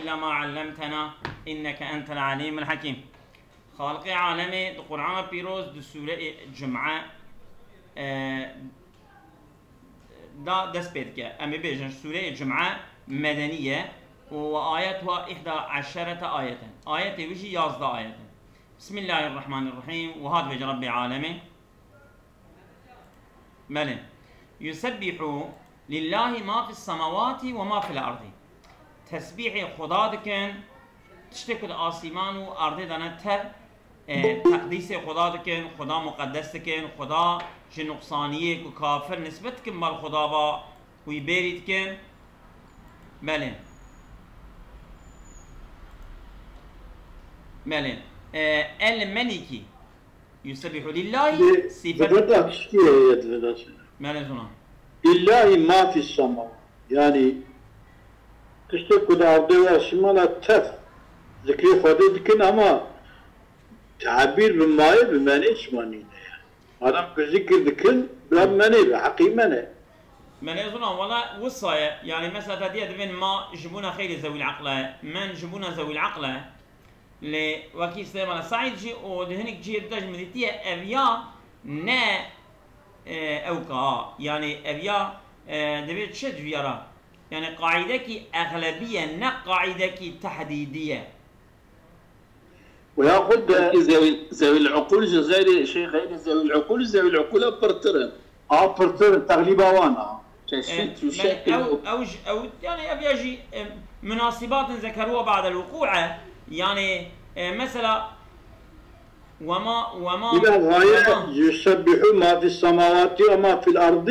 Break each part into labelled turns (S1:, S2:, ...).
S1: إلا ما علمتنا إنك أنت العليم الحكيم. خالق عالمي القرآن بيروز دو سورة جمعة دا دست بيت كه أمي بيجن سورة جمعة مدنية وآياتها 11 آية. آية وجي 11 آية. بسم الله الرحمن الرحيم. وهذا وجه رب العالمين ملن يسبح لله ما في السماوات وما في الأرض. تسبيح خدا دكن تشتكد آسمان و أرض دانا تر تقديس خدا دكن خدا مقدس دكن خدا چه نقصانیه و کافر نسبت کن بال خدا با وی بیرید کن بله بله الملكي يسبح لله صفة بله زنا
S2: لله ما في السماء يعني تشتكد أرض واسمانا تف ذكري خدا دكن أما تعبير بالماء بمعنى اسماني adam zikir dikin biraz mene hakî mene.
S1: Mene zona valla vusaya yani mesela diye devin ma jibuna khayr zawi al-aqla man jibuna zawi al-aqla li waki istema sa'id ji o dehinik ji dajmeditiye evya ne evka yani evya devit şed viyara yani qaideki aglabiye ne qaideki tahdidiye
S2: وياخذ
S3: ذوي العقول غير شيء غير ذوي العقول ذوي العقول برترن
S2: برترن تغليبا وانا
S1: او يعني ابي اجي مناسبات ذكروها بعد الوقوع يعني مثلا وما
S2: إذا غاية يسبح ما في السماوات وما في الأرض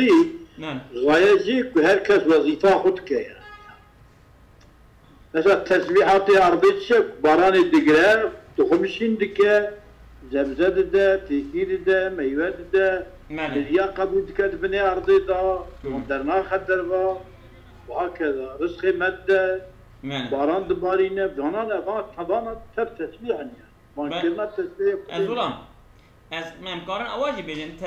S1: نعم
S2: غاية جيك وهركز وظيفة خدك يعني مثلا تسبيحات أرضي تشك باران الدقراء تخمشين دكا زبزد دا تيكير دا ميواد دا الياقة بودكا بني أرضي دا مدرنا خدر با وهكذا رزق مادة باران دبارينا بنا لا طبعا تب تسبيحا يعني ما كنا تسبيح
S1: الظلام از ممكن اواجي بين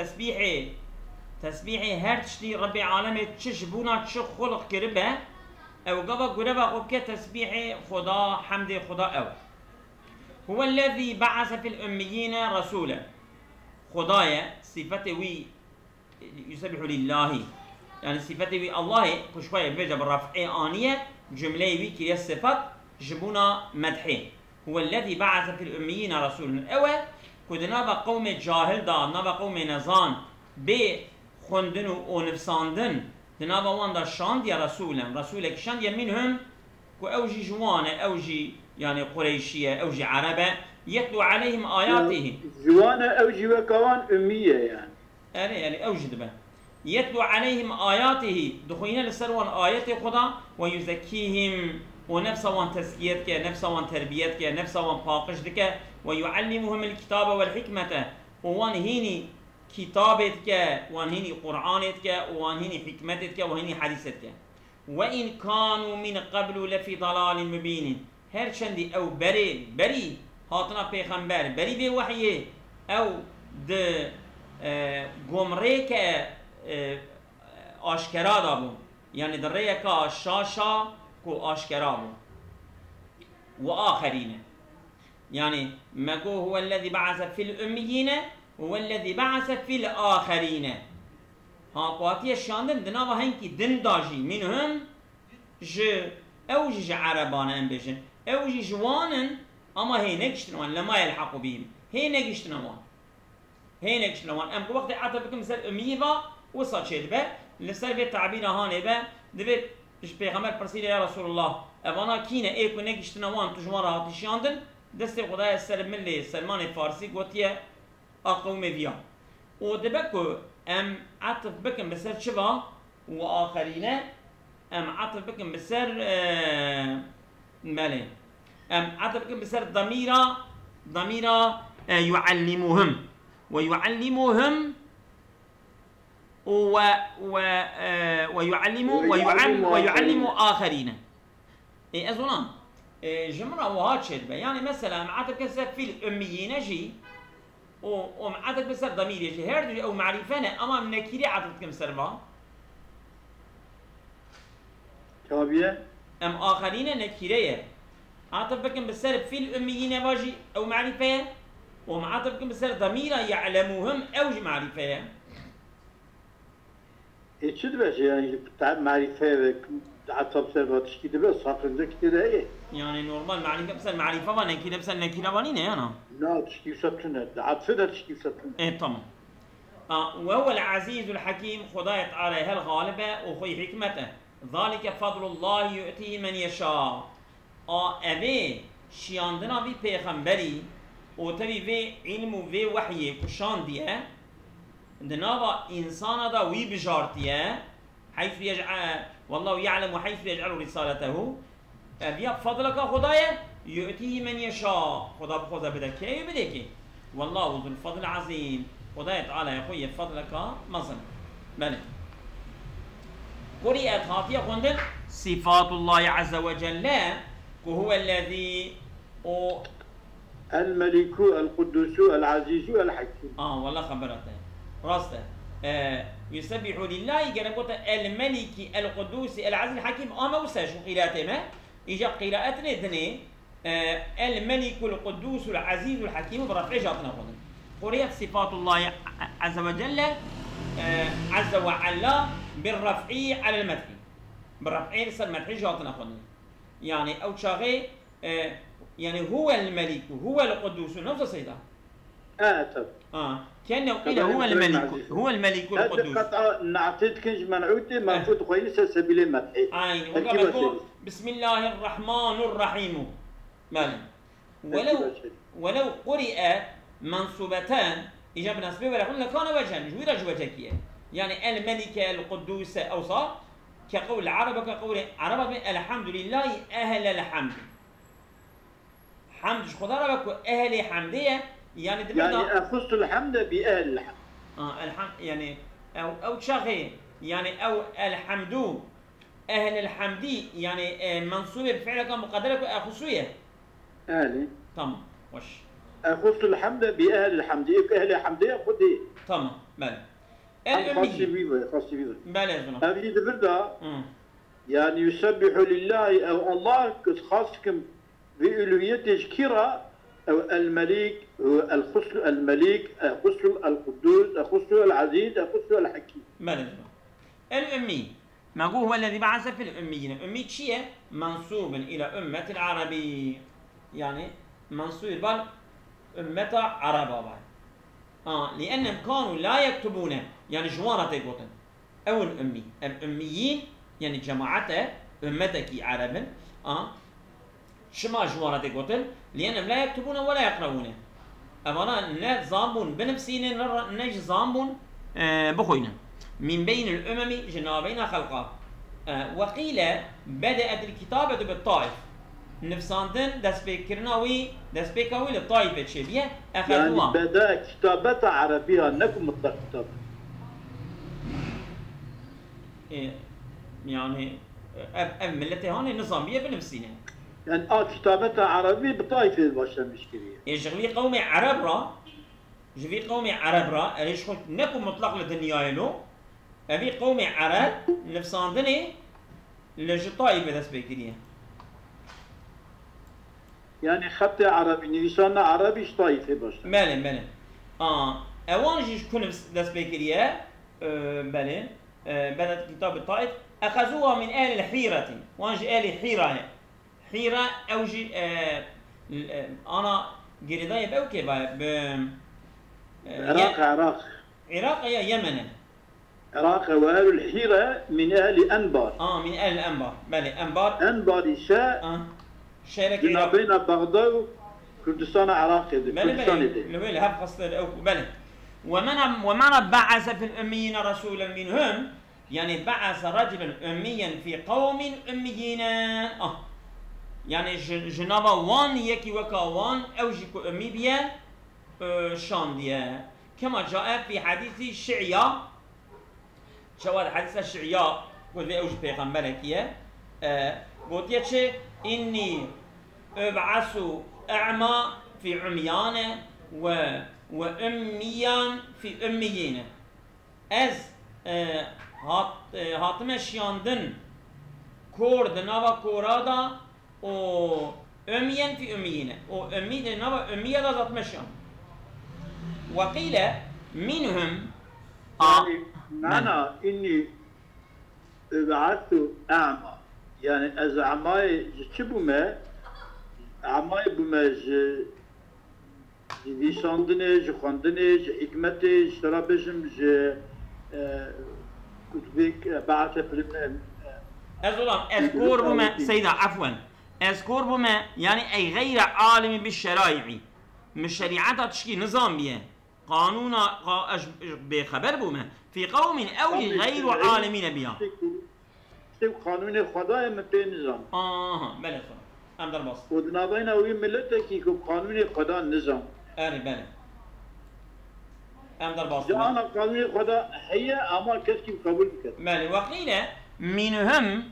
S1: تسبيحي هر تشتي ربي عالمي تشبونا تش خلق كربه او قبا قربا قبك تسبيحي خدا حمد خدا او هو الذي بعث في الأميين رسولا خدايا صفته وي يسبح لله يعني صفته وي الله كشوية بيجا بالرفع آنية جملة وي كي الصفات جبونا مدحه هو الذي بعث في الأميين رسولا أو كدنا بقوم جاهل دا نبا قوم نزان بخندن ونفساندن دنا بوان دا شاند يا رسولك شاند منهم كو أوجي جوانا أوجي يعني قريشية أوجي عربة يتلو عليهم آياته
S2: جوانا أوجي وكوان أمية
S1: يعني أوجي دبا يتلو عليهم آياته دخولنا لسروان آيات خدا ويزكيهم ونفسا وان تزكيتك نفسا وان تربيتك نفسا وان باقشتك ويعلمهم الكتاب والحكمة وان هيني كتابتك وان هيني قرآنتك وان هيني حكمتك وان هيني حديثتك وإن كانوا من قبل لفي ضلال مبين هر چندی او بری هاتنا پیغمبر بری به وحیه او د گمره که آشکرا دابون یعنی در ریه که شاشا کو آشکرا بون و آخرین يعني مگو هو الذي بعث في الأميين هو الذي بعث في الآخرين ها قواتي الشاندن دنا وهنكي دن داجي منهم او جي عربان ام بيجن او جي جوانن اما هي نكشتنوان لما يلحقوا بهم هي نكشتنوان ام وقت عطا بكم مثل امية با وصل شيء با لسر في التعبير هاني با دبت پیغمبر پرسید يا رسول الله اوانا كينا ايكو نكشتنوان تجوان راحتي شاندن دست خدای سر ملی سلمان فارسی گوتیه اقوم ویا و دبکو ام عطف بكم بسر شبا و آخرینه ام عطف بكم بسر مالين ام عطف بكم بسر ضميرا يعلمهم ويعلمهم ويعلم آخرين اي اظن جمرة وهاد شد يعني مثلا عطف بكم في الأميين جي ومعطف بسر ضمير يجي هردو او معرفانه اما من نكيري عطف بكم بسر با
S2: تابعه
S1: ام آخرين نكيريه عاطف بكم بالسر في الأميين باجي أو معرفة، ومعاطف بكم بالسر ضميرا يعلموهم أوجي معرفة.
S2: إيش باجي يعني بتاع معرفة عطب سر وتشكيل بس صافن كده إيه؟
S1: يعني نورمال معرفة بس المعرفة وانا كده بس نكيرا وانينه أنا.
S2: لا تشكيل سبتنا عطفنا تشكيل سبتنا.
S1: إيه تمام. وهو العزيز الحكيم خداية تعالى هالغالبة وخي حكمته، ذلك فضل الله يؤتيه من يشاء. أبي شياندنا في پیغمبری و تبي في علم و في وحي كشانديه دنابا إنسان دا وي بجارتيه حيث يجعل والله يعلم حيث يجعل رسالته. أبي فضلك خدايا يؤتيه من يشاء، خدا بخدا بدك يبدك والله ذو الفضل العظيم. خدايا تعالى يا خويا فضلك مظن. بله قرئت هاتيه قندل صفات الله عز وجل وهو الذي
S2: الملك القدوس العزيز الحكيم.
S1: والله خبرته راسته. يسبح لله قالت الملك القدوس العزيز الحكيم. ما وساش قراءته ما اجا قراءتنا دني الملك القدوس العزيز الحكيم برفع جاتنا قلنا قرئت صفات الله عز وجل عز وجل بالرفع على المدح، بالرفع لسه المدح جاتنا قلنا يعني أو شاغي يعني هو الملك هو القدوس نفس السيدة. كأنه قيل هو الملك هو الملك القدوس.
S2: هذا قطعة نعطيت كنج منعوتي منفوت خويني سبيل المدح.
S1: بسم الله الرحمن الرحيم. مالا ولو قرئ منصوبتان إجاب نسبه ولا قلنا كان وجها جويرة وجهكية يعني الملك القدوس أوصى كقول العرب كقول عرب الحمد لله أهل الحمد. حمد خدا ربك أهل حمدية يعني
S2: أخص الحمد بأهل الحمد.
S1: الحمد يعني أو شاغي يعني أو الحمد أهل الحمدي يعني منصوب بفعلك مقدرك أخصوية.
S2: أهلي.
S1: تمام وش.
S2: أخص الحمد بأهل الحمد أهل الحمدية خدي.
S1: تمام بله.
S2: خاصي بيبه
S1: بله.
S2: هذه دبردا يعني يسبح لله أو الله خاصكم بألوهيته كرا أو الملك هو الخصل الملك الخصل القدوس الخصل العزيز الخصل الحكيم.
S1: بله. الأمي ما هو الذي بعث في الأميين. أمي شيء منسوب إلى أمة العربي يعني منسوب بل أمة عربة بعد. لأنهم كانوا لا يكتبون يعني جوانة يقولون أو الأمي الأميين يعني جماعته أمتك عربا شما جوانة يقولون لأنهم لا يكتبون ولا يقرؤون. أولا لا زامون بنفسين نج زامون بخوينا من بين الأمم جنابين خلقا. وقيل بدأت الكتابة بالطائف نفساندن دست بكرناوي دست بكاوي للطائفة شبيه أخذوها.
S2: يعني بدأ كتابة عربية أنكم مطلق كتابة.
S1: يعني ملتي هون نظامية بنفسنا.
S2: يعني كتابة عربية بطائفة البشر مشكلة.
S1: جغلي قومي عرب را جغلي قومي عرب را ليش خد نكم مطلق للدنيا له أبي قومي عرب نفساندني لجطائفة دست بكريه.
S2: يعني خط عربي نفسان عربي طائفة باش.
S1: بله. أوان جيش كون دست بكريه بله بدأت كتاب الطائف أخذوها من أهل الحيرة وانج أهل حيرة حيرة أوجي أنا قريداي بأوكي ب عراق يا يمن.
S2: عراق وأهل الحيرة من أهل أنبار.
S1: من أهل الأنبار بله
S2: أنبار إشاء
S1: شارك
S2: بين بغداد وكردستان عراق
S1: بله هب خاصة بله. ومن بعث في الأميين رسولا منهم يعني بعث رجلا أميا في قوم أميين يعني جنابا وان يكي وكا وان أوجيكو أمي بيا شانديا كما جاء في حديث الشعياء شوال حديث الشعياء قلت في أوجي بيغمبرك قلت يتشي إني أبعث أعمى في عميان وأميان في أميين از هاتمش ياندن كور دنابا كورادا و أمي أميا في أميين وأمي نبا أمية ذات مشيان وقيل منهم
S2: يعني معنى إني بعثت أعمى يعني از عمای چی بومه؟ عمای بومه ویساندنه، خواندنه، حکمته، شرابشم، كتبك بعث فيلم
S1: اذكر بما سيدة عفوا اذكر بما يعني أي غير عالم بالشرائع مش شريعتها تشكي نظام بيه قانون بخبر بما في قوم أو غير عالمين بها
S2: قانون خدا من بين نظام
S1: بله ام در باست
S2: ودنابين اوی ملت کی که قانون خدا نظام
S1: بله ام در باست
S2: جانا قانون خدا هي اما كشكي قبول بكت
S1: بله وقيل منهم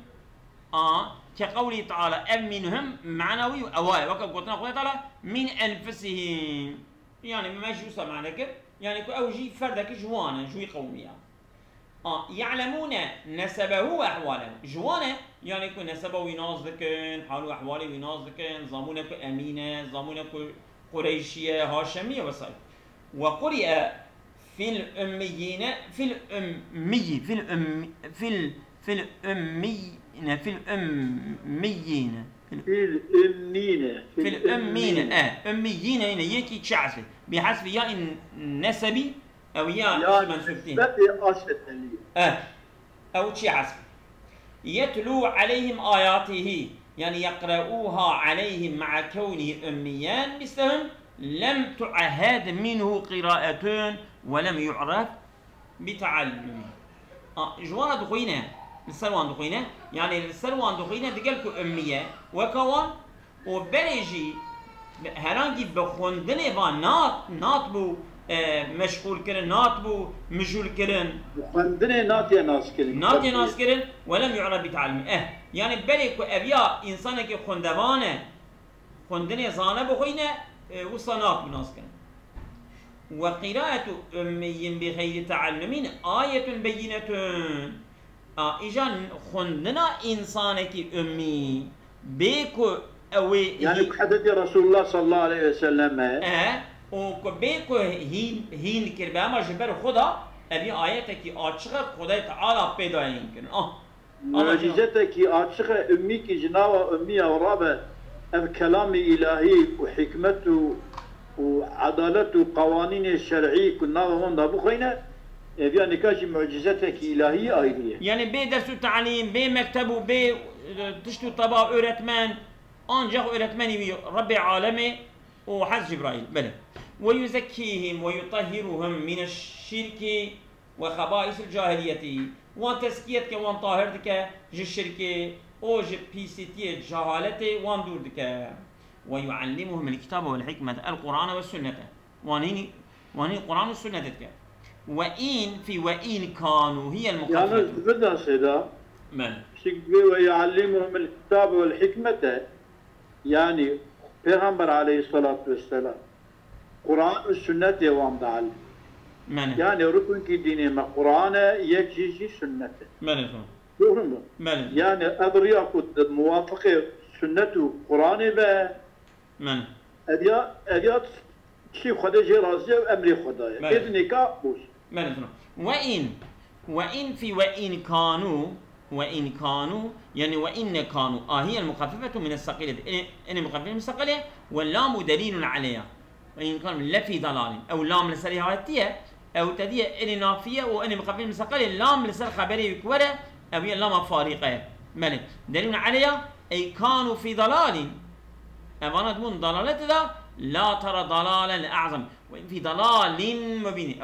S1: كقوله تعالى ام منهم معنوي اواي وقد قلنا قوله تعالى من انفسهم يعني ما يوصل معنى كده يعني كو اوجي فردك جوانا جوي قوميه يعلمون نسبه وأحواله جوانه يعني يكون نسبه ويناز ذكن حاله أحواله ويناز ذكن ضامونه أمينة ضامونه قريشية هاشمية وصاي وقرئ في الأميين في الأمي في الأم في ال في الأميين في الأميين
S2: في
S1: الأمين أميين هنا يكي تشعسل بحسب يا النسبي أو يا منسوبتين أو شيء عسل يتلو عليهم آياته يعني يقرؤوها عليهم مع كونه أميان مثلهم لم تعهد منه قراءة ولم يعرف بتعلمه جوان دخينة السروان دخينة يعني السروان دخينة دقلكو أمية وكوان وبريجي هرانجي بخوندنه با نات بو مشغول كرن نات بو مشغول كرن
S2: خندنه نات
S1: ناس كرن ولم يعرف بتعلمه يعني بريكو أبيا إنسان كي خندوانه خندنه زانه بخوينه وصنات بناس كرن وقراءة أمي بغير تعلمين آية بينة إجان خندنا إنسان كي أمي بيكو أوي
S2: يعني حدث رسول الله صلى الله عليه وسلم
S1: وكبيكو هين كربا ما جبر خدا أبي آياتك آتشغ خدا تعالى بيدا يمكن
S2: معجزتك آتشغ أمي كي جناوة أمي ورابة الكلام إلهي وحكمته وعدالته وقوانين الشرعية كنا وهم دابوخينا أبي نكاش معجزتك إلهية أيضا
S1: يعني بي درس تعليم بي مكتب بي تشتو طبع أورتمان أنجح أورتماني رب عالمي وحز جبرائيل بلى ويزكيهم ويطهرهم من الشرك وخبائث الجاهلية وتزكيتك وان طاهرتك الشرك او بيسيتي جهالته وان دوردك ويعلمهم الكتاب والحكمة القرآن والسنة وانين القرآن والسنة وإن كانوا هي المخففة
S2: يعني بدأ سيدا
S1: من
S2: ويعلمهم الكتاب والحكمة يعني پیغمبر عليه الصلاة والسلام قرآن والسنة يوام دعال يعني ركن كي ديني ما قرآن يكجي سنة يعني أدري أقول موافقة سنة قرآن با أديات شي خدا جي رازي وأمري خدا إذن كابوس
S1: وإن كانوا يعني وإن كانوا هي المخففة من الثقيلة إن المخففة من الثقيلة واللام دليل عليها وإن كانوا لفي ضلال أو لام لسريهاتية أو تدية إن نافية وإن مخففة من الثقيلة لام لسر خبري بكورة أو هي لام فارقة ملك دليل عليها أي كانوا في ضلال أفانا تكون ضلالة ذا لا ترى ضلالا أعظم وإن في ضلال مبين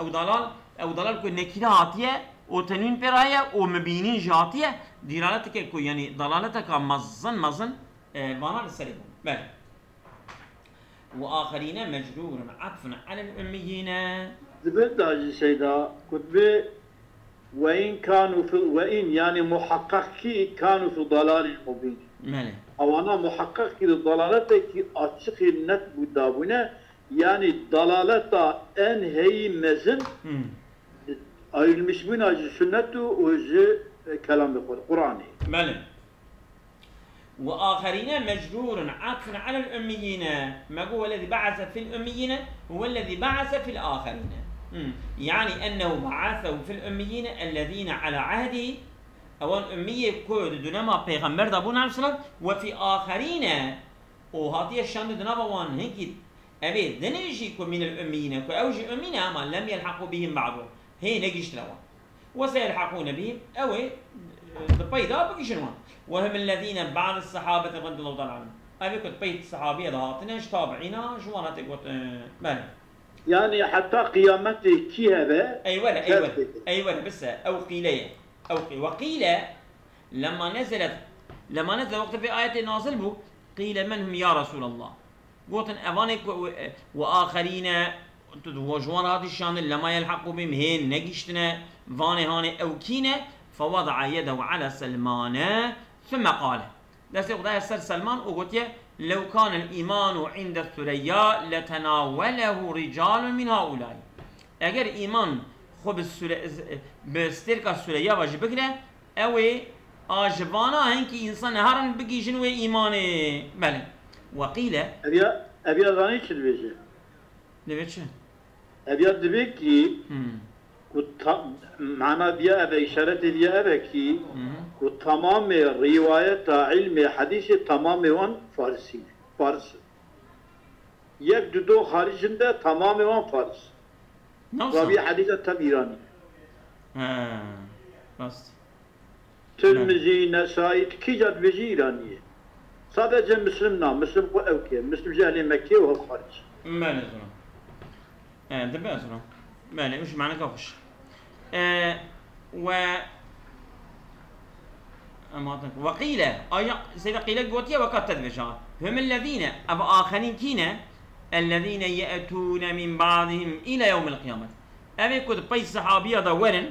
S1: أو ضلال كل نكراتية وتنين براية ومبينين جاتية دلالتك كو يعني ضلالتك مزن وانا للسليم بله وآخرين مجرور عطفا على الأميين
S2: ذبت داجي سيدا كتبه وإن يعني محققي كانوا في ضلال مبين
S1: ماله
S2: أو أنا محققي لضلالتك أتشقي النت بدابونه يعني ضلالتا أن هي مزن المسلمين أجل سنته وجه كلام القرآن
S1: ماله وآخرين مجرور عطف على الأميين. ما هو الذي بعث في الأميين هو الذي بعث في الآخرين. يعني أنه بعثه في الأميين الذين على عهده أو الأمية كود دونما پیغمبر دابون عليه السلام، وفي آخرين وهاتي الشان دونما وان هنكي أبي دنيجي من الأميين كأوجي أميين أما لم يلحقوا بهم بعضهم هي نجيش لوا وسيلحقون بهم أو بيضا بقيشنوا وهم الذين بعد الصحابة رضي الله تعالى عنهم. أبي كنت بيت الصحابية ضغطناش تابعينا جوانا تقول بله.
S2: يعني حتى قيامته كي هذا؟
S1: أيوة بس أو قيلة وقيل لما نزل وقت في آية نازل بو قيل من هم يا رسول الله قلت أفانك وآخرين وجوان هذه الشان لما يلحقوا بهم هين نجشتنا فاني هاني أو كينا فوضع يده على سلمان ثم قال دست يقول سلمان وقلت لو كان الإيمان عند الثريا لتناوله رجال من هؤلاء. أجر إيمان خب بسترك الثريا واجب بكره أو آجبانا هنكي إنسان هرن بقي جنو إيمانه بله. وقيل
S2: أبي أظني شو بيجي؟
S1: ليش؟
S2: أبي أدبكي معنا بيا أبي إشارة بيا أبكي وتمام رواية علم حديث تمام وان فارس يك خارجنده تمام وان فارس وابي حديث تم إيراني
S1: بس
S2: ترمزي نسائي كي جد بيجي إيرانية صادق مسلم قو أوكي مسلم جاهل مكي وهو خارج
S1: ما نزلنا ده بقى زلنا ما مش معنى كوش وقيل سيدا قيل قوتيا وقد تدبجا هم الذين أبا آخرين كينا الذين يأتون من بعضهم إلى يوم القيامة. أبي كنت بيس صحابية دورن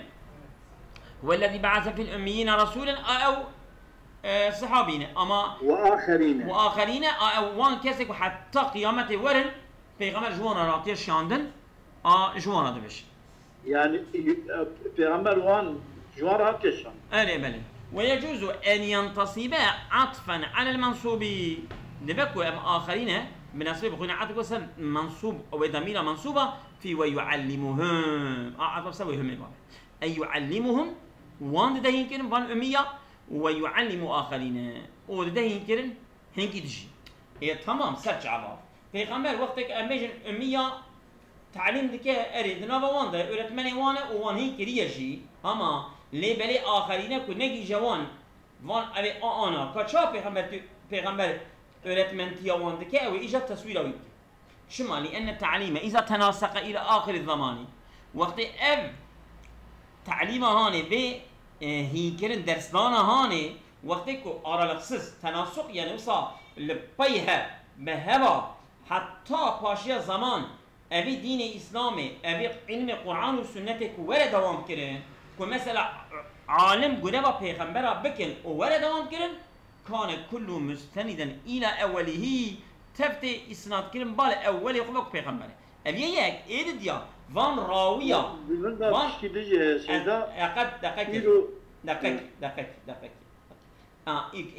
S1: هو الذي بعث في الأميين رسولا أو صحابين أما وآخرين أو وان كسك حتى قيامة ورن في غمر جوانا راتير شاندن جوانا دبش
S2: يعني في غمر وان جوانا راتير شاندن
S1: بلي ويجوز أن ينتصب عطفا على المنصوب دبكو أم آخرين بنسبة بخونا عطف وسم منصوب أو ضمير منصوبة في ويعلمهم عطف سوي هم أي يعلمهم وان ده ينكرن وان أمية ويعلم آخرين وده ينكرن هنكي تجي هي تمام سرج عباد پیغمبر وقتك أميجن أمية تعليم دكه أريد نبا وان ده أرتمني وانا وان هنكريه جي أما لي بلي آخرين كو نجي جوان وان أبي أنا كشا پیغمبر أرتمنتيا وان دكه أو إجا تصوير أوي شما لأن التعليم إذا تناسق إلى آخر الزمان وقت تعليم هاني به هي كرن درسدانا هاني وقتكو آرا لخصص تناسق يعني وصا لبيها بهبا حتى باشيا زمان أبي دين إسلامي أبي علم قرآن وسنتك ورا دوام كرن كمثلا عالم قربا پیغمبرا بكن ورا دوام كرن كان كل مستندا إلى أوله تفتي إسناد كرن بال أولي قبك پیغمبر أبي يك إيد ديا وان راوية
S2: وان
S1: دقيق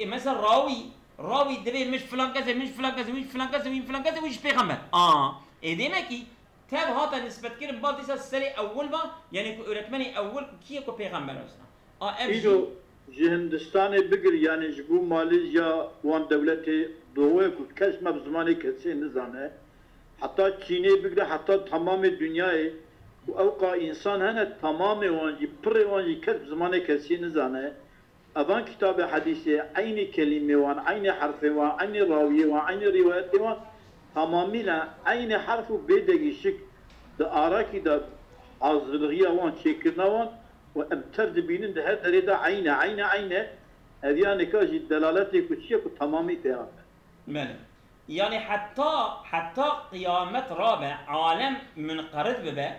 S1: مثلا راوي دبي مش فلان كذا ويش بيغمبر إدينا كي تاب هاتا نسبة كرم بعض إسا السري أول ما يعني أرتمني أول كي كو بيغمبر أصلا
S2: إيدو جهندستاني بقر يعني جبو ماليزيا وان دولتي دوه كو كسمة بزماني كسي نزانه حتى چینی بگره حتى تمام دنیای و اوقا انسان هنه تمام وانجی پر وانجی کس زمان کسی نزانه اوان کتاب حدیثی عین کلمه وان عین حرف وان عین راویه وان عین روایت وان تمامیلا عین حرف و بیدگی شک دا آراکی دا عزلغیه وان چکرنا وان و امتر دبینن ده هر دره دا عین هذیان کاجی دلالتی کچیه که تمامی پیغمبر
S1: بله يعني حتى قيامة رابع عالم منقرض ببا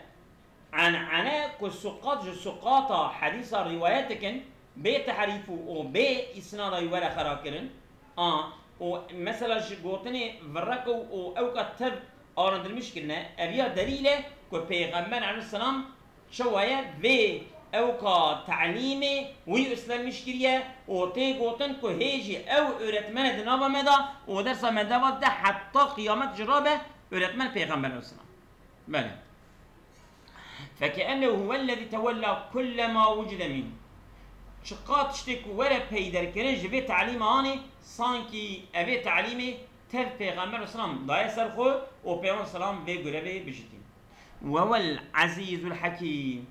S1: عن عنا كسقاط جسقاطة حديثة رواياتكن بتحريف وبإسناد يورا خراكرن ومثلا قوتني فرقوا أو كتب أورند المشكلة أبيها دليله كبيغمبر عليه السلام شوية او کا تعلیمه وی اسلامش کریه و تی گوتن که هیجی او öğretmen دنابا مدا و درس مدوات ده حتی قیامت جرابه öğretmen پیغمبر الاسلام. بله. فكأنه هو الذي تولى كل ما وجد منه. شقات شتك ورا بيدر كرن جبه تعليم آني سانكي أبي تعليمه تف پیغمبر السلام لا يسرخو و پیغمبر السلام بيقربه بجتين. وهو العزيز الحكيم.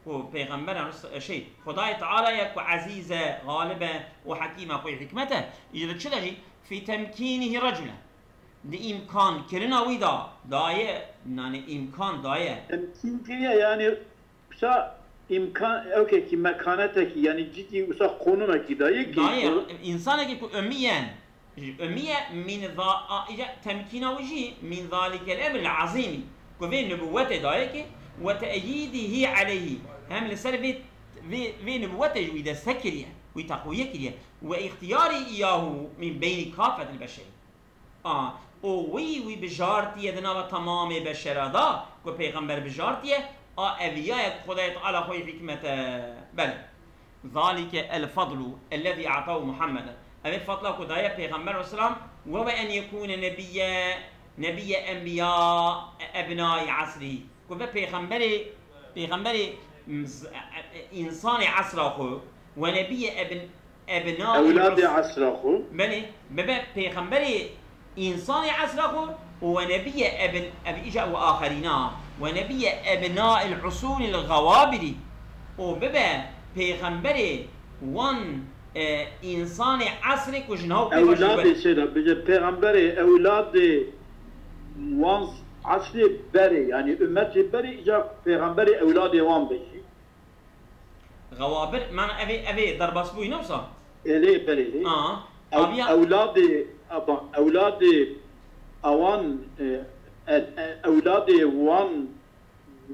S1: و پیغمبر شيء خدای تعالى يكو عزيزة غالبة وحكيمة في حكمته يجد شدجي في تمكينه رجلا دي إمكان كرنا ويدا داية يعني إمكان داية
S2: تمكين كريا يعني بسا إمكان أوكي كي مكانتك يعني جيتي وسا قانونك داية
S1: داية إنسانك يكو أميا أمية من ذا تمكينه وجي من ذلك الأمر العظيم كوفين نبوته داية وتأييده عليه هم لسر في نبوته ويدا سكريا وتقوية كريا واختياره إياه من بين كافة البشر وي بجارتي دنا تمام بشر دا كو پیغمبر بجارتي أبياء خدای تعالى خوي حكمته بل ذلك الفضل الذي أعطاه محمد أبي فضل خدای پیغمبر السلام وهو أن يكون نبي أنبياء أبناء عصره كو پیغمبر إنسان عصره ونبي أبناء
S2: أولاد عصره
S1: بله بابا پیغمبر إنسان عصره ونبي أبي إجا وآخرين ونبي أبناء العصور الغوابر وبابا پیغمبر وان إنسان عصر كجنهو
S2: أولاد سيدا بجا پیغمبر أولاد وان عصر بري يعني أمتي بري إجا پیغمبر أولاد وان بشي
S1: غوابر معنى أبي ضرباس بوي نفسه
S2: إليه بري أولاد أوان أولاد وان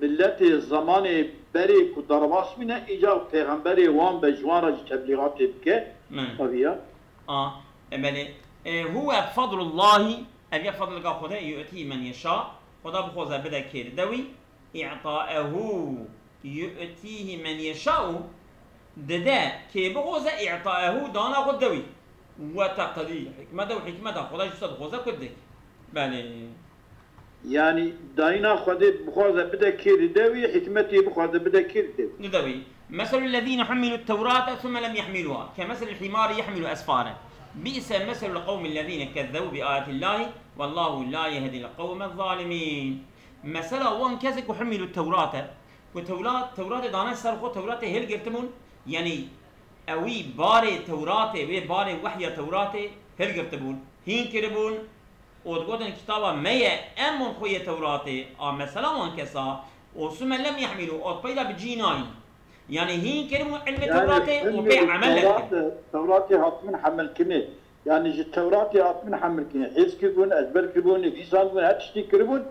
S2: ملت زمان بري كدرباس منه إجا پیغمبر وان بجوان تبلیغات بك أبيا
S1: بله هو فضل الله أبيا فضل خدا يؤتي من يشاء خدا بخوزه بدا كير دوي إعطاءه يؤتيه من يشاء ددا كي بخوزه إعطاءه دانا خد دوي وتقدير حكمته وحكمته خدا جسد خوزه كدك بله
S2: يعني داينا خدا بخوزه بدا كير دوي حكمتي بخوزه بدا كير
S1: دوي مثل الذين حملوا التوراة ثم لم يحملوها كمثل الحمار يحمل أسفارا بئس مثل القوم الذين كذبوا بآيات الله والله لا يهدي القوم الظالمين مثلا وان كذب وحملوا التوراة وتوراة دانا سرخو توراة هل قرتمون يعني اوي باري توراة وي باري وحي توراة هل قرتمون هين كربون وتقولن كتابا مية امون خوية توراة مثلا وان كسا وثم لم يحملوا او بيدا بجيناي يعني هين كرمون علم توراة وبي عمل لك
S2: توراة هات من حمل كمي يعني التوراة هات من حمل كمي حيث كيبون أجبر كيبون إذيسان كيبون هاتشتي كربون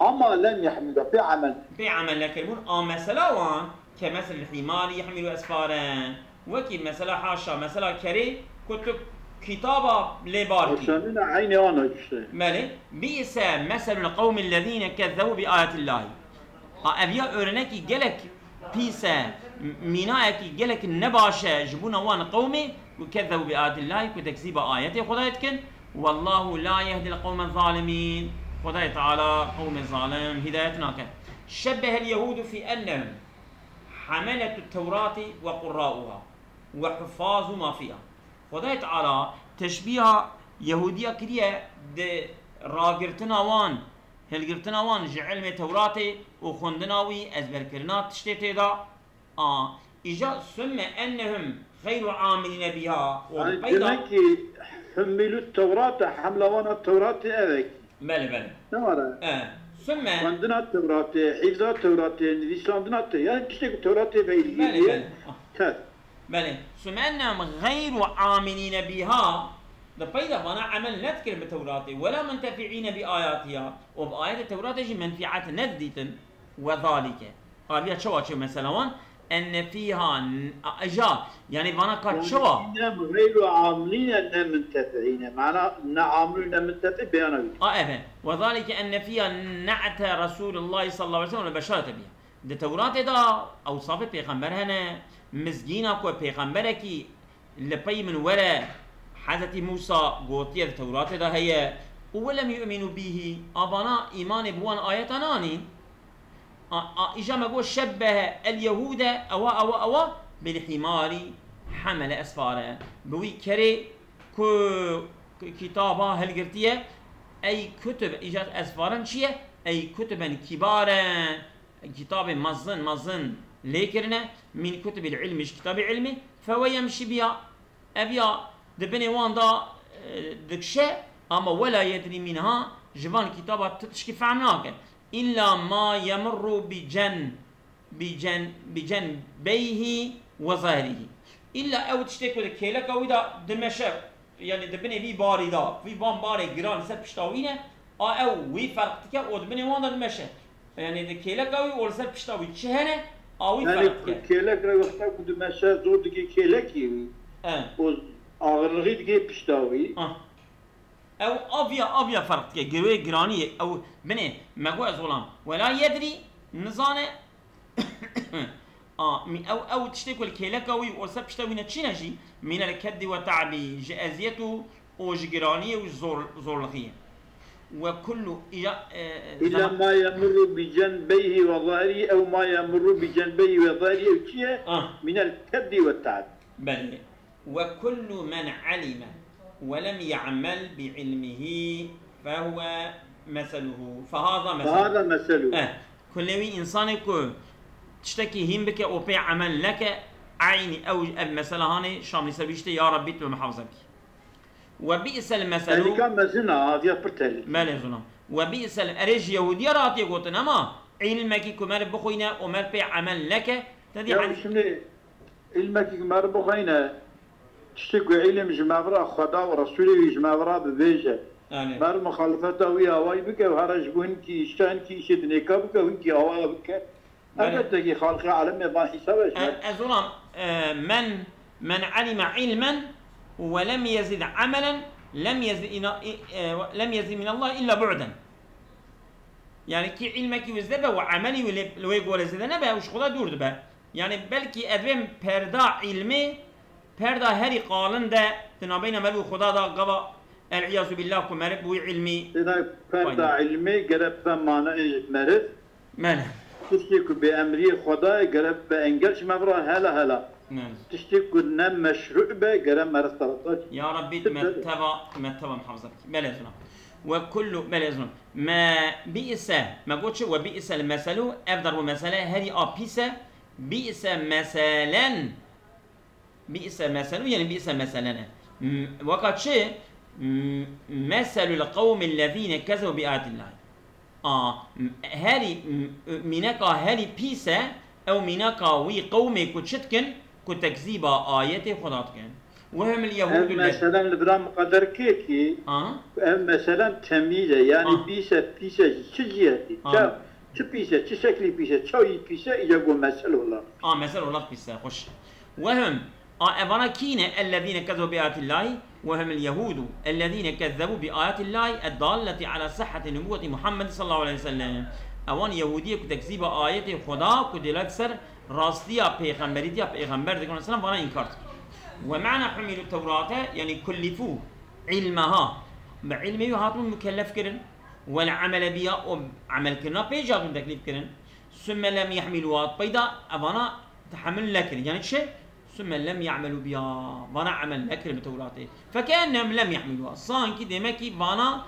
S2: أما لم يحملوا في عمل
S1: لك كربون مثلا وان كمثل الحمار يحمل أسفارا وكي مثلا حاشا مثلا كري كتب كتابة لباركي
S2: وشاننا عيني أنا جشتي
S1: مالي بئس مثل القوم الذين كذبوا بآيات الله أبيا أورنكي جلك بيسا مينايكي جلك النباشة جبونا وان قومي وكذبوا بآيات الله وتكذيب آياته خدايتكن والله لا يهدي القوم الظالمين خدايت تعالى قوم الظالم هدايتنا كان شبه اليهود في أنهم حملة التوراة وقراؤها وحفاظ ما فيها خدايت تعالى تشبيه يهودية كريه د راقرتنا وان هلقرتنا وان جعلم توراتي وخندناوي أزبركرنات تشتيتي دا إجا ثم أنهم غير عاملين بها
S2: وبيضا حملوا التوراة حملوا التوراة أذك
S1: بله
S2: نمارا
S1: ثم
S2: عندنا التوراة حفظ التوراة نديس عندنا يعني تشتك التوراة بيلي
S1: بله ثم أنهم غير عاملين بها بيضا فانا عمل نذكر بالتوراة ولا منتفعين بآياتها وبآيات التوراة يجي منفعات نذدة وذلك هذه شو مثلا أن فيها أجا يعني فانا كات شو
S2: غير عاملين منتفعين معناه عاملين منتفع بيانا
S1: وذلك أن فيها نعت رسول الله صلى الله عليه وسلم والبشارة بها ده تورات دا اوصاف پیغمبر هنه مزگینا کو پیغمبر کی لپی من ورا حضرت موسى قوتي التوراة ده هي ولم يؤمنوا به أبانا إيمان بوان آيات ناني إجا ما قول شبه اليهود أوا بالحمار حمل أسفاره بوي كري كتابا هل قرتيه أي كتب إجا أسفارا شيء أي كتبا كبارا كتاب مزن ليكرنا من كتب العلم مش كتاب علمي فهو يمشي بها أبيا دبني وان دا دكشة أما ولا يدري منها جبان كتابة تشكي فهمناك إلا ما يمر بجنبيه وظهره إلا أو تشتكي لكيلك أو إذا دمشق يعني دبني في باري دا في باري جران سب بشتاوينه أو وي فرقتك أو دبني وان دا دمشق يعني دكيلك أو أول سب بشتاوي تشهنه أو فرقتك
S2: يعني كيلك وقتها دمشق زود دقي كيلكي آغرغي دقي بشتاوي
S1: او افيا فرق جروي جرانيه او بني مقوى ظلام ولا يدري نزانه او تشتكي الكيلكوي وسب تشتوي نتشينجي من الكد وتعبي جازيته وجرانيه وزورلخيه وكل
S2: إلا ما يمر بجنبيه وظهره او ما يمر بجنبيه وظهره من الكد والتعب
S1: بل وكل من علم ولم يعمل بعلمه فهو مثله فهذا مثله كل إنسان يكون تشتكي هم بك أو بي عمل لك عيني أو المسألة هاني شامل سبيشتي يا ربي بمحافظك وبئس المثل
S2: يعني كان مزنا هذا برتل
S1: ما لزنا وبئس الأرج يهودية راتي قلتنا ما علمك كمال بخوينا ومال بي عمل لك تدي
S2: عن علمك كمال بخوينا تشتكي علم جماعة خدا ورسوله جماعة ببيجة مر مخالفته ويا واي بك وهرج بون كي شان كي شدني كبك وكي هوا بك أبدا كي خالق عالم ما حسابش
S1: أزلام من علم علما ولم يزد عملا لم يزد من الله إلا بعدا يعني كي علمك يزدبه وعملي لو يقول زدنا به وش خدا دور به يعني بلكي أدوم بردا علمي بردا هري قالن ده تنابين ملو خدا دا قبا العياذ بالله كمرب وعلمي
S2: إذا بردا علمي قرب ثمانة مرض
S1: ماله
S2: تشتكي بأمري خدا قرب بأنجلش مبرا هلا تشتكي نم مشروع به قرب مرض 13
S1: يا ربي متبع محافظتك بلازنا وكل بلازنا ما بئس ما قلتش وبئس المثل أفضل مسألة هذه بئس بئس مثلا بئس مثل يعني بئس مثلنا وقد شيء مثل القوم الذين كذبوا بآيات الله هاري منك هاري بيسا او منك وي قومي كتشتكن كتكذيب آيات خداتكن وهم اليهود
S2: مثلا البرام قدر كيكي مثلا تمييز يعني بيسا تجيهتي چه بيسا چه شكلي بيسا چاوي بيسا يجو مثل الله
S1: مثل الله بيسا خوش وهم أبانا كين الذين كذبوا بآيات الله وهم اليهود الذين كذبوا بآيات الله الدالة على صحة نبوة محمد صلى الله عليه وسلم اوان يهودية كتكذيب آيات خدا كدلت سر راستيا پیغمبريتيا پیغمبر دكتور السلام وانا انكارت ومعنى حملوا التوراة يعني كلفوا علمها بعلمه هاتون مكلف كرن والعمل بها وعمل كرنا بيجاتون تكليف كرن ثم لم يحملوها بيدا أبانا تحمل لكن يعني شيء ثم لم يعملوا بها وانا عمل لكن بتوراته فكأنهم لم يحملوها صان كده مكي وانا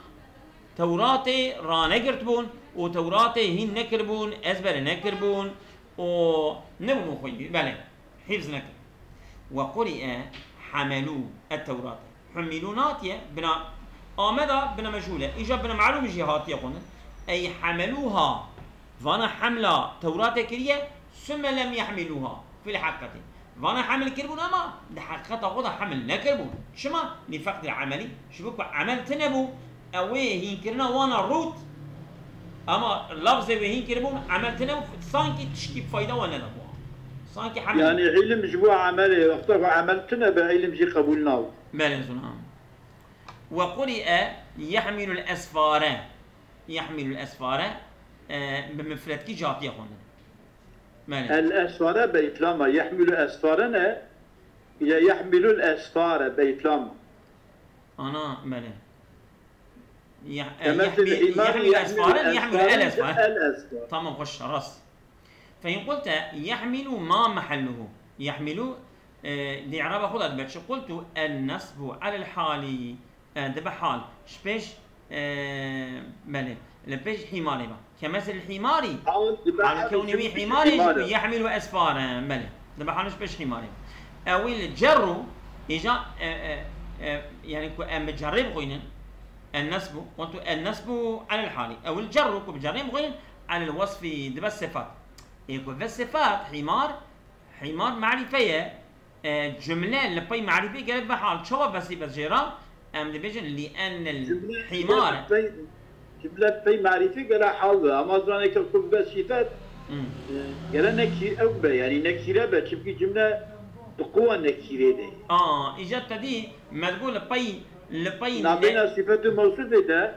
S1: توراته رانكرتبون وتوراته هين نكربون أزبر نكربون ونبو خوي بله حفظ نكر وقرئ حملوا التوراة حملوا ناتية بنا آمدا بنا مجهولة إجا بنا معلوم جهاتية قلنا أي حملوها وانا حملة توراة كريه ثم لم يحملوها في الحقيقة وانا حمل كربون اما ده حقيقة خدا حمل نكربون شما لفقد العملي شبك عمل تنبو اوه هين كرنا وانا روت اما لفظ وهين كربون عمل تنبو صانكي تشكي فايدة وانا نبوها صانكي حمل
S2: يعني علم جبوا عمله وقتها عمل تنبو علم جي قبولناه
S1: بلنزونا وقرئ يحمل الأسفار بمفردكي جاتية خونن
S2: الأسفار بإتلاما يحمل أسفارنا يحمل الأسفار بإتلاما
S1: أنا مالي
S2: يحمل
S1: أسفارا يحمل الأسفار.
S2: الأسفار
S1: تمام خش راس. فإن قلت يحمل ما محله يحمل دي إعرابها خذ أدبت شو قلت النصب على الحال دبا حال شبيش مالي لبيش حماري با كمثل الحماري على كونه حماري يحمل أسفارا مالي دبا حال شبيش حماري أو الجر إجا يعني مجرب غينا النصب قلت النصب على الحال أو الجر بجرب غينا على الوصف دبا الصفات يكون في الصفات حمار معرفية جملة لبي معرفية قالت بحال شو بس جيرا أم دبيجن لأن الحمار
S2: جملة بي معرفية قال حاضر أما زراني كالكل بس صفات قال نكير أو يعني نكيرة بتشبكي جملة بقوة نكيرة دي
S1: إجابة دي ما تقول لبي
S2: نعطينا صفات موصوفة ده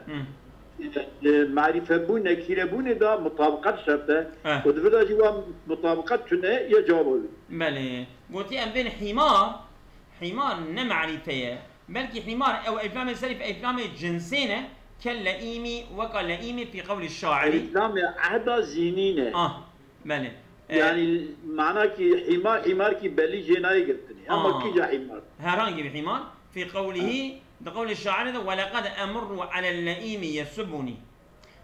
S2: معرفة بون نكيرة بون ده مطابقات شرطة ودفدا جوا مطابقات شنو يجاوبوا
S1: بله قلت أم بين حمار نمعرفية بلكي حمار أو إفلام السلف إفلام جنسينة كاللئيمي وكاللئيمي في قول الشاعر
S2: إفلام عهدا زينينة
S1: بله
S2: يعني معناه كي حمار كي بلي جناي قلتني أما كي جا حمار
S1: هرانجي بحمار في قوله بقول الشاعر ولقد أمر على اللئيم يسبني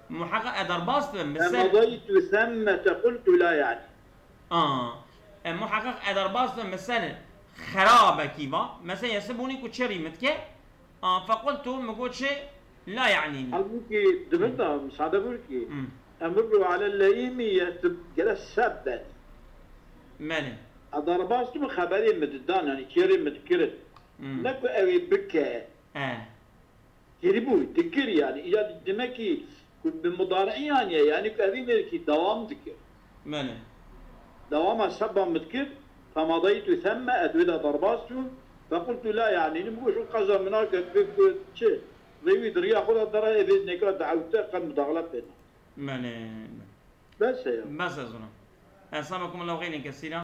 S1: محقق أدرباس
S2: مثلا مضيت ثم قلت لا يعني
S1: محقق أدرباس مثلا خرابة كيبا مثلا يسبني كتشري متك فقلت ما شيء لا يعني
S2: قلبك دبتا مساعدة بوركي أمر على اللئيم يسب جلس سبني
S1: مالي
S2: أدرباس من خبري مددان يعني كيري متكرت نكو أوي بكى يريبو تذكر يعني إيجاد دمكي بالمضارع يعني كأبي ملكي دوام ذكر
S1: ماله
S2: دوام سبا مذكر فمضيت ثم أدودا ضرباته فقلت لا يعني نبغى شو قصة مناك بك شيء ضيوي دريا خذ الدرا إذا نكرا دعوته قد مداغلة بينا
S1: ماله
S2: بس يا
S1: بس أظن أسامكم الله خيرا كثيرا.